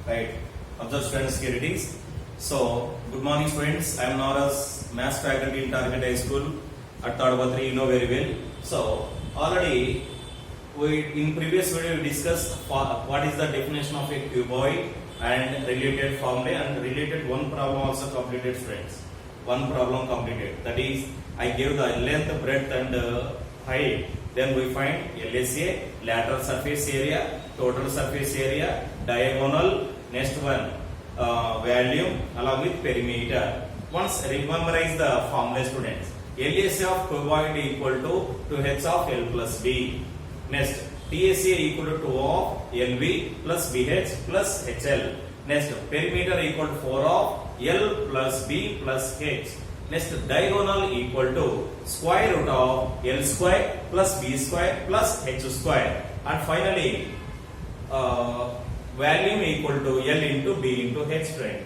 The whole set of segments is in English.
Right. Observe students, here it is. So, good morning students. I am Naras, Maths faculty in Target High School at Tadapatri. You know very well. So, already in previous video we discussed what is the definition of a cuboid and related formulae, and related one problem also completed students. One problem completed. That is, I gave the length, breadth and height. Then we find LSA, lateral surface area, total surface area, diagonal, next one volume along with perimeter. Once memorize the formula students. LSA of cuboid equal to 2h of L plus B. Next, TSA equal to 2 of LV plus BH plus HL. Next, perimeter equal to 4 of L plus B plus H. Next, diagonal equal to square root of L square plus B square plus H square. And finally, volume equal to L into B into H. Right?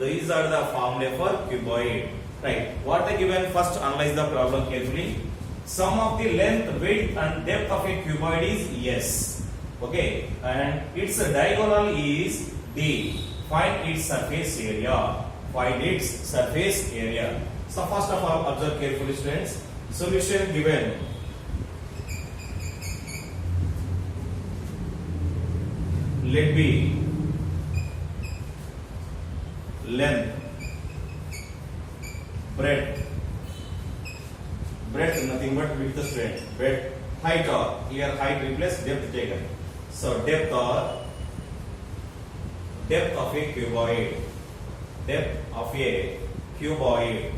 These are the formulae for cuboid. Right? What they given? First, analyze the problem carefully. Sum of the length, width and depth of a cuboid is S. Okay, and its diagonal is D. Find its surface area. Find its surface area. So first of all, observe carefully students. Solution given. Let be length, breadth nothing but width student, breadth, height or here height replace depth taken. So depth of a cuboid, depth of a cuboid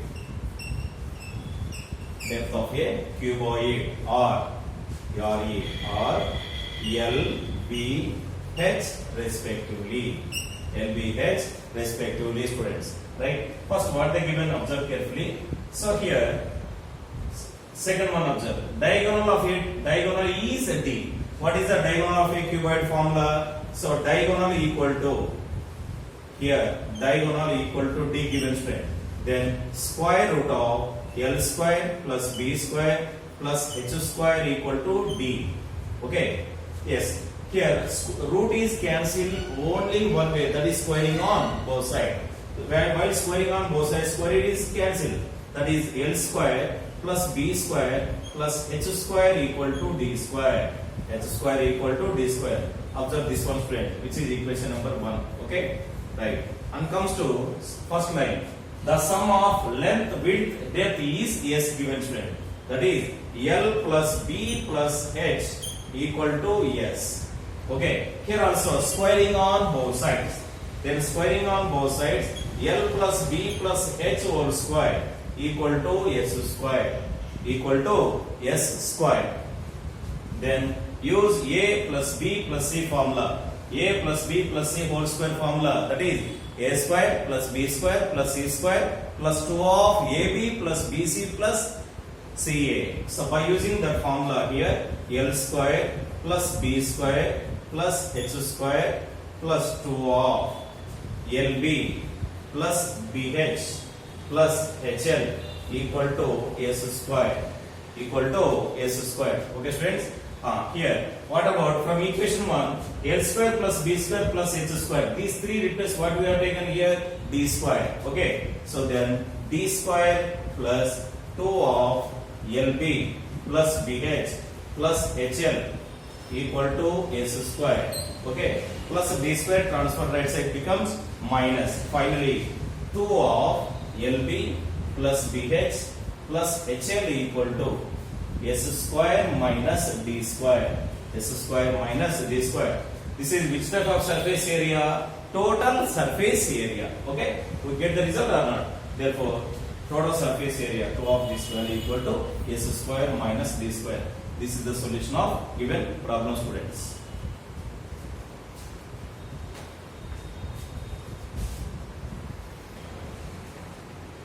or L, B, H respectively. Students. Right? First, what they given, observe carefully. So here, second one observe. Diagonal is D. What is the diagonal of a cuboid formula? So diagonal equal to here, diagonal equal to D given straight. Then square root of L square plus B square plus H square equal to D. Okay. Yes. Here root is cancelled only one way, that is squaring on both sides. While squaring on both sides, square it is cancelled. That is L square plus B square plus H square equal to D square. H square equal to D square. Observe this one friend, which is equation number 1. Okay, right. And comes to first line. The sum of length, width, depth is S given friend. That is L plus B plus H equal to S. Okay, here also squaring on both sides. Then squaring on both sides, L plus B plus H whole square equal to S square. Then use A plus B plus C formula. A plus B plus C whole square formula. That is A square plus B square plus C square plus 2 of AB plus BC plus CA. So by using that formula here, L square plus B square plus H square plus 2 of LB plus BH plus HL equal to S square. Okay students, here what about from equation 1, L square plus B square plus H square, these three replace what we have taken here, D square. Okay, so then D square plus 2 of LB plus BH plus HL equal to S square. Okay, plus B square transfer right side becomes minus. Finally, 2 of LB plus BH plus HL equal to S square minus D square. This is which type of surface area? Total surface area. Okay, we get the result or not? Therefore, total surface area 2 of this one equal to S square minus D square. This is the solution of given problem students.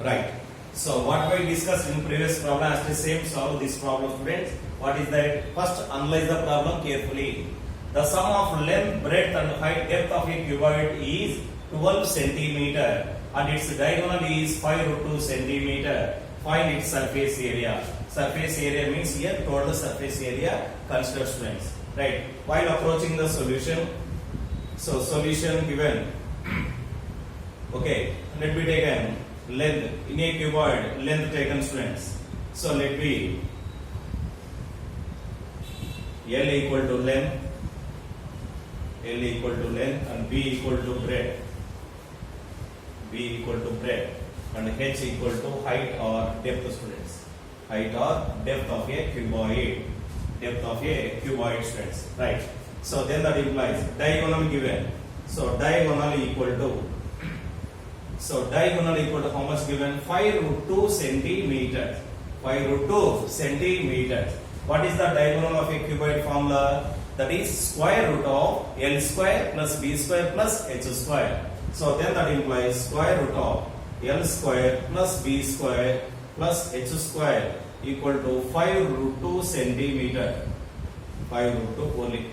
Right. So what we discussed in previous problem as the same, solve this problem students. What is that? First analyze the problem carefully. The sum of length, breadth and height, depth of a cuboid is 12 centimeter and its diagonal is 5 root 2 centimeter. Find its surface area. Surface area means here total surface area consider students. Right. While approaching the solution, So solution given. Okay, let me take an length in a cuboid, length taken students. So let be L equal to length, L equal to length, and B equal to breadth, B equal to breadth, and H equal to height or depth students, height or depth of a cuboid, depth of a cuboid students, right? So then that implies diagonal given. So diagonal equal to, so diagonal equal to how much given? 5√2 centimeters. 5√2 centimeters. What is the diagonal of a cuboid formula? That is square root of L square plus B square plus H square. So then that implies square root of L square plus B square plus H square equal to 5√2 centimeter. 5√2 only.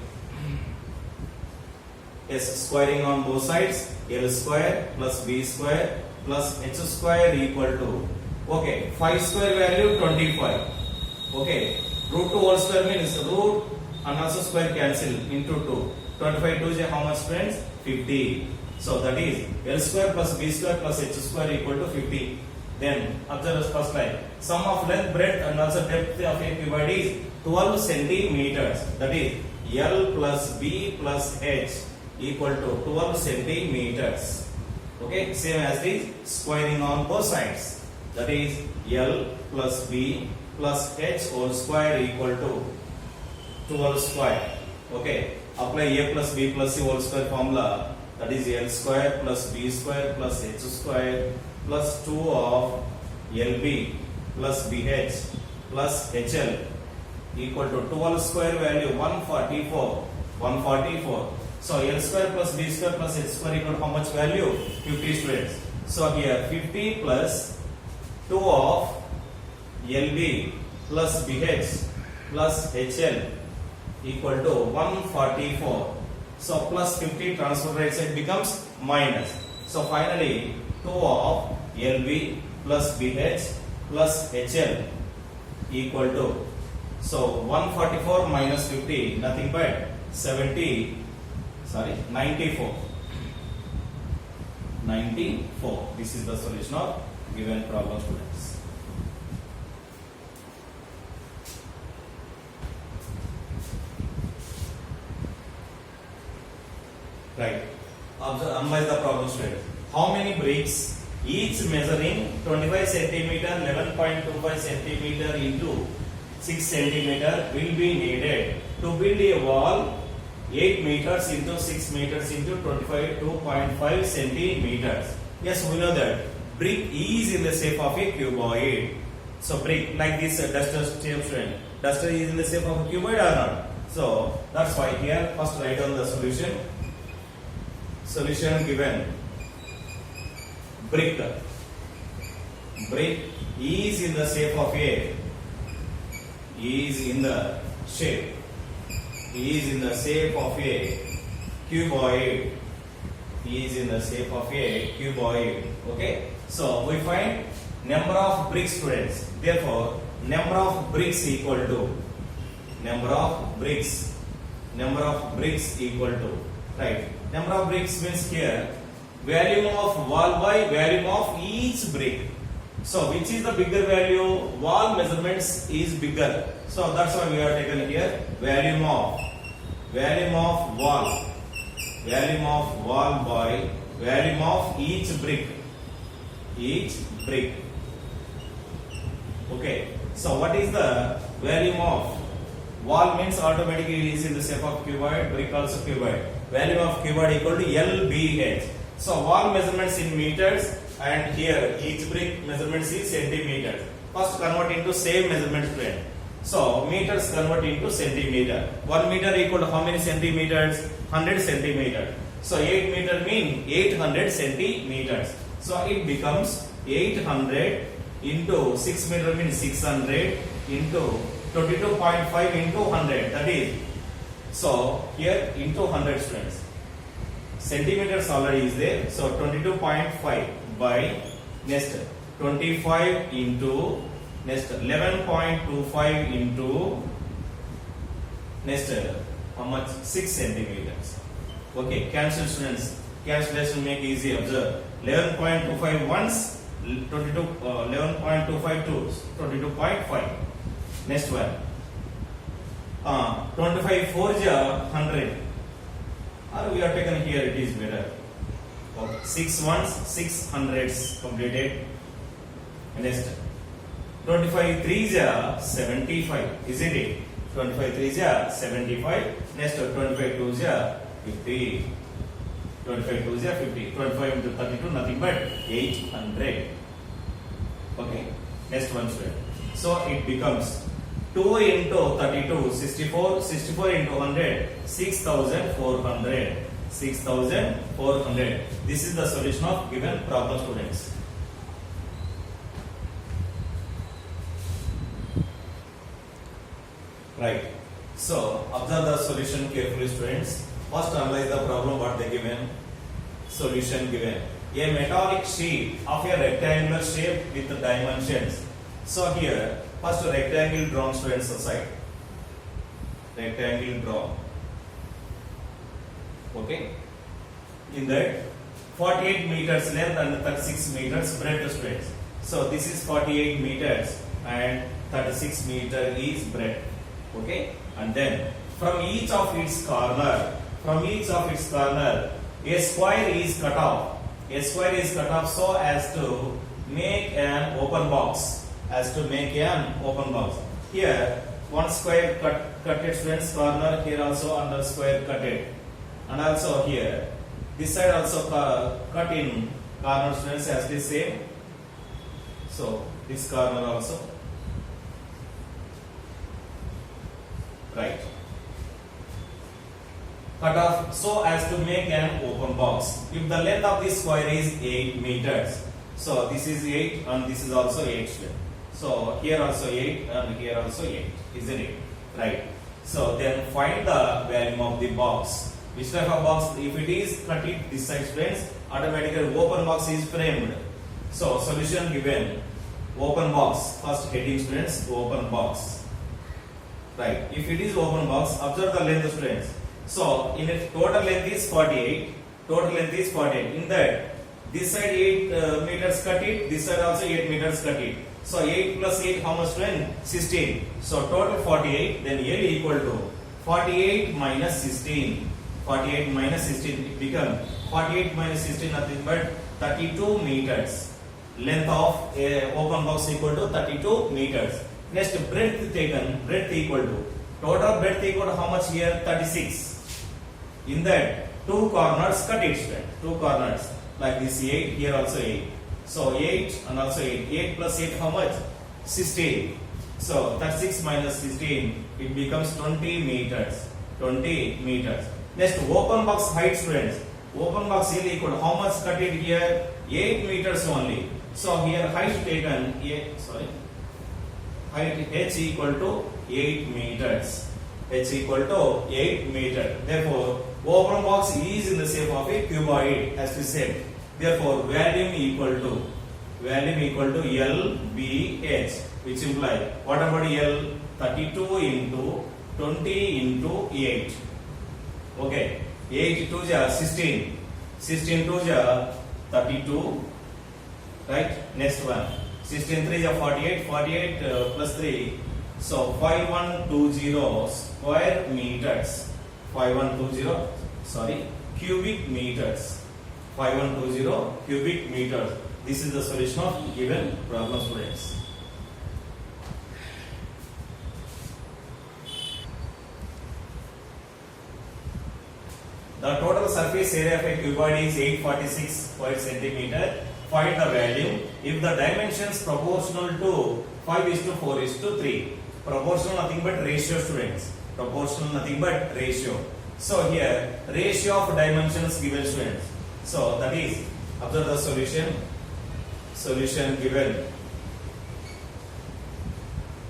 Yes, squaring on both sides. L square plus B square plus H square equal to, okay, 5 square value 25. Okay, root 2 whole square means root and also square cancel into 2. 25 2 is how much friends? 50. So that is L square plus B square plus H square equal to 50. Then observe the first line. Sum of length, breadth and also depth of a cuboid is 12 centimeters. That is L plus B plus H equal to 12 centimeters. Okay, same as this squaring on both sides. That is L plus B plus H whole square equal to 12 square. Okay, apply A plus B plus C whole square formula. That is L square plus B square plus H square plus 2 of LB plus BH plus HL equal to 12 square value 144. 144. So L square plus B square plus H square equal to how much value? 50 students. So here 50 plus 2 of LB plus BH plus HL equal to 144. So plus 50 transfer right side becomes minus. So finally 2 of LB plus BH plus HL equal to, so 144 minus 50 nothing but 94. 94. This is the solution of given problem students. Right. Analyze the problem students. How many bricks, each measuring 25 centimeter, 11.25 centimeter into 6 centimeter will be needed to build a wall 8 meters into 6 meters into 2.5 centimeters. Yes, we know that brick is in the shape of a cuboid. So brick like this duster shape student. Duster is in the shape of a cuboid or not? So that's why here first write down the solution. Solution given. Brick. Brick is in the shape of a, is in the shape of a cuboid. Is in the shape of a cuboid. Okay. So we find number of bricks students. Therefore, number of bricks equal to number of bricks equal to, right. Number of bricks means here volume of wall by volume of each brick. So which is the bigger value? Wall measurements is bigger. So that's why we have taken here volume of wall by volume of each brick. Okay. So what is the volume of wall? Means automatically is in the shape of cuboid, brick also cuboid. Volume of cuboid equal to LBH. So wall measurements in meters and here each brick measurements is centimeters. First convert into same measurement plane. So meters convert into centimeter. 1 meter equal to how many centimeters? 100 centimeters. So 8 meter mean 800 centimeters. So it becomes 800 into 6 meter means 600 into 22.5 into 100. That is, so here into 100 students. Centimeters already is there. So 22.5 by next 25 into next 11.25 into next how much? 6 centimeters. Okay, cancel students. Cancellation make easy. Observe 11.25 once, 22, 11.25 to 22.5. Next one. 25 4 100. Or we are taken here. It is better. Okay. 6 ones, 6 hundreds completed. Next. 25 3 75. Isn't it? 25 3 75. Next 25 2 50. 25 2 50. 25 into 32 nothing but 800. Okay. Next one student. So it becomes 2 into 32 64. 64 into 100 6400. 6400. This is the solution of given problem, students. Right. So observe the solution carefully, students. First analyze the problem what they given. Solution given. A metallic sheet of a rectangular shape with the dimensions. So here first rectangle drawn, students, aside. Rectangle drawn. Okay. In that 48 meters length and 36 meters breadth, students. So this is 48 meters and 36 meter is breadth. Okay, and then from each of its corner, a square is cut off. A square is cut off so as to make an open box. Here one square cut it, students, corner. Here also another square cut it, and also here this side also cut in corner, students, as the same. So this corner also. Right. Cut off so as to make an open box. If the length of this square is 8 meters, so this is 8 and this is also 8. So here also 8 and here also 8, isn't it? Right. So then find the value of the box. Which type of box? If it is cut it this side, friends, automatically open box is framed. So solution given. Open box. First heading, students, open box. Right. If it is open box, observe the length, students. So in it, total length is 48. In that, this side 8 meters cut it. This side also 8 meters cut it. So 8 plus 8, how much, student? 16. So total 48. Then L equal to 48 minus 16. 48 minus 16. It becomes 48 minus 16 nothing but 32 meters. Length of a open box equal to 32 meters. Next, breadth taken, breadth equal to, total breadth equal to how much here? 36. In that, two corners cut it, student. Two corners, like this 8, here also 8. So 8 and also 8. 8 plus 8 how much? 16. So 36 minus 16, it becomes 20 meters. 20 meters. Next, open box height, students. Open box L equal to how much cut it here? 8 meters only. So here height taken, height h equal to 8 meters. H equal to 8 meters. Therefore, open box is in the shape of a cuboid, as we said. Therefore, volume equal to LBH, which implies what about L? 32 into 20 into 8. Okay, 8 2 ja 16. 16 2 ja 32. Right? Next one. 16 3 ja 48. 48 plus 3. So 5120 square meters. 5120 cubic meters. 5120 cubic meters. This is the solution of given problem, students. The total surface area of a cuboid is 846 square centimeter. Find the value if the dimensions proportional to 5:4:3. Proportional nothing but ratio, students. Proportional nothing but ratio. So here ratio of dimensions given, students. So that is, observe the solution. Solution given.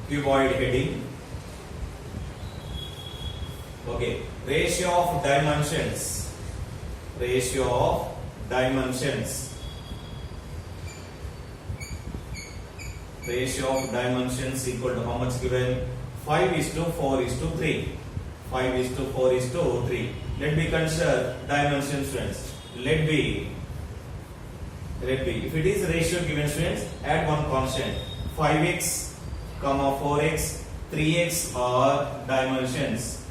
Cuboid heading. Okay. Ratio of dimensions. Ratio of dimensions. Ratio of dimensions equal to how much given? 5:4:3. 5:4:3. Let me consider dimension, students. Let be. If it is ratio given, students, add one constant. 5x, 4x, 3x are dimensions.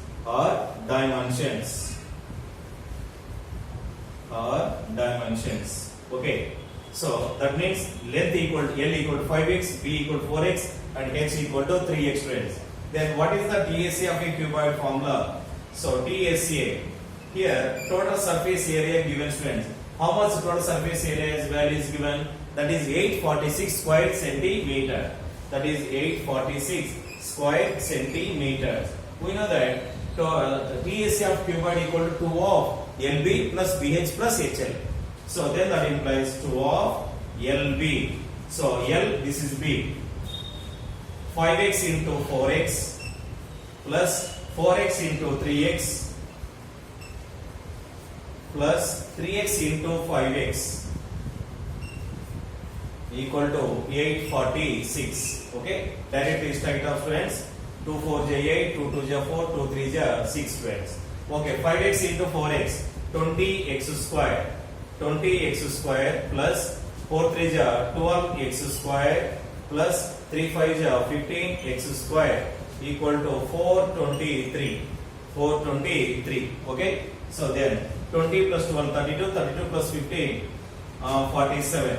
Okay. So that means length equal to L equal to 5x, B equal to 4x, and H equal to 3x, students. Then what is the TSA of a cuboid formula? So TSA, here total surface area given, students. How much total surface area value is given? That is 846 square centimeter. That is 846 square centimeters. We know that TSA of cuboid equal to 2 of LB plus BH plus HL. So then that implies 2 of LB. So L, this is B. 5x into 4x plus 4x into 3x plus 3x into 5x equal to 846. Okay, directly straight off, students. 2 4 j 8, 2 2 j 4, 2 3 j 6, students. Okay, 5x into 4x, 20x square. 20x square plus 4 3 j 12x square plus 3 5 j 15x square equal to 423. 423. Okay, so then 20 plus 12 32, 32 plus 15 47.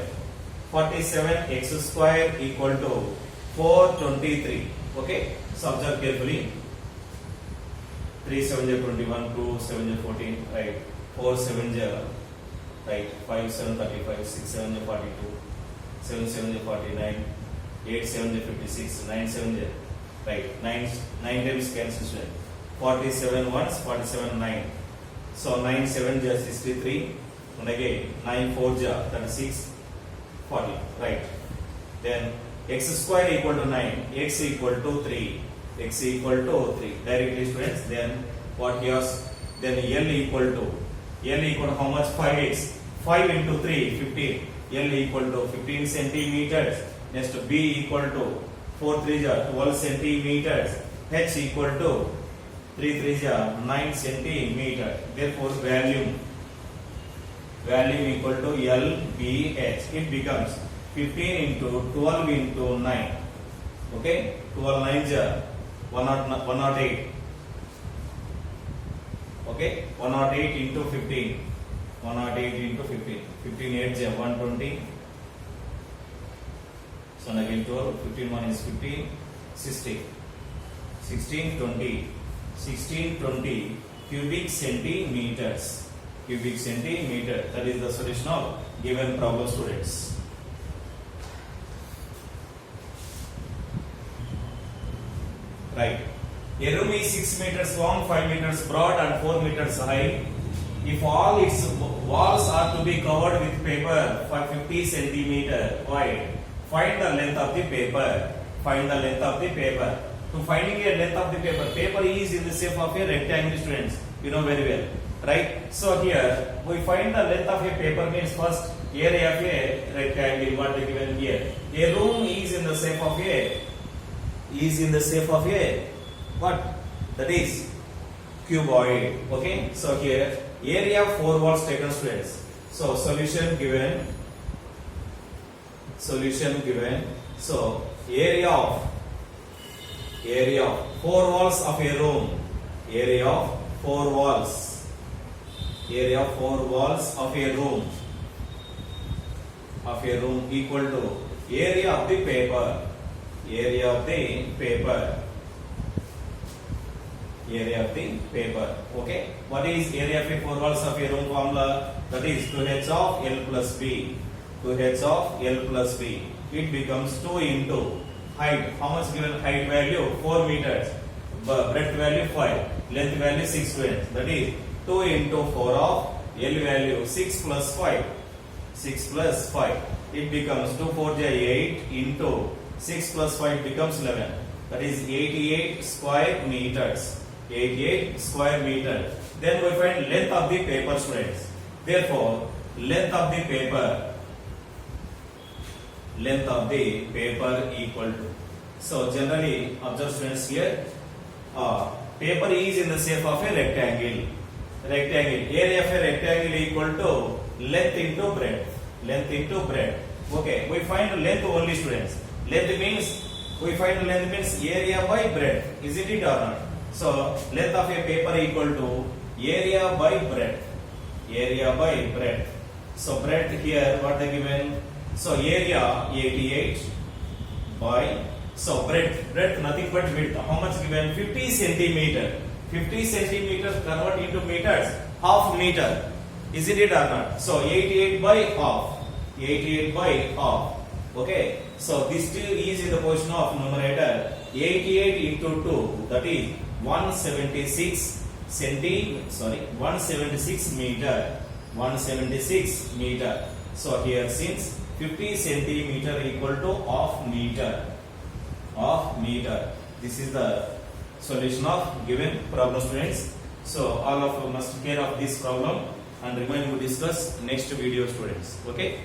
47x square equal to 423. Okay, so observe carefully. 3 7 j 21, 2 7 j 14, right? 4 7 j, right? 5 7 35, 6 7 j 42, 7 7 j 49, 8 7 j 56, 9 7 j, right? 9 times cancel. 47 once, 47 9. So 9 7 j 63, and again 9 4 j 36, 40, right? Then x square equal to 9, x equal to 3, x equal to 3. Directly, students. Then what yours? Then L equal to how much? 5x. 5 into 3, 15. L equal to 15 centimeters. Next B equal to 4 3 12 centimeters. H equal to 3 3 9 centimeters. Therefore volume equal to LBH. It becomes 15 into 12 into 9. Okay, 12 9 108. Okay, 108 into 15. 108 into 15. 15 8 120. So again 12. 15 1 is 15. 16. 16 20. 16 20 cubic centimeters. Cubic centimeter. That is the solution of given problem, students. Right. A room is 6 meters long, 5 meters broad, and 4 meters high. If all its walls are to be covered with paper 50 centimeter wide, find the length of the paper. Find the length of the paper. To finding a length of the paper is in the shape of a rectangle, students. You know very well, right? So here we find the length of a paper means first area of a rectangle. What is given here? A room is in the shape of a what? That is cuboid. Okay. So here area of 4 walls taken, students. So solution given. So area of 4 walls of a room. Area of 4 walls of a room. Equal to area of the paper. Okay. What is area of 4 walls of a room formula? That is 2h of L plus B. 2h of L plus B. It becomes 2 into height. How much given height value? 4 meters. Breadth value 5. Length value 6 students. That is 2 into 4 of L value 6 plus 5. 6 plus 5. It becomes 2 4 j 8 into 6 plus 5 becomes 11. That is 88 square meters. 88 square meter. Then we find length of the paper, students. Therefore, length of the paper equal to. So generally, observe, students, here paper is in the shape of a rectangle. rectangle. Area of a rectangle equal to length into breadth. Length into breadth. Okay, we find length only, students. Length means area by breadth, isn't it or not? So length of a paper equal to area by breadth. Area by breadth. So breadth here what they given? So area 88 by, so breadth nothing but width. How much given? 50 centimeter. 50 centimeters convert into meters. Half meter. Isn't it or not? So 88 by half. 88 by half. Okay. So this still is in the position of numerator. 88 into 2, that is 176 meter. 176 meter. So here since 50 centimeter equal to half meter. Half meter. This is the solution of given problem, students. So all of you must care of this problem and remain to discuss next video, students. Okay.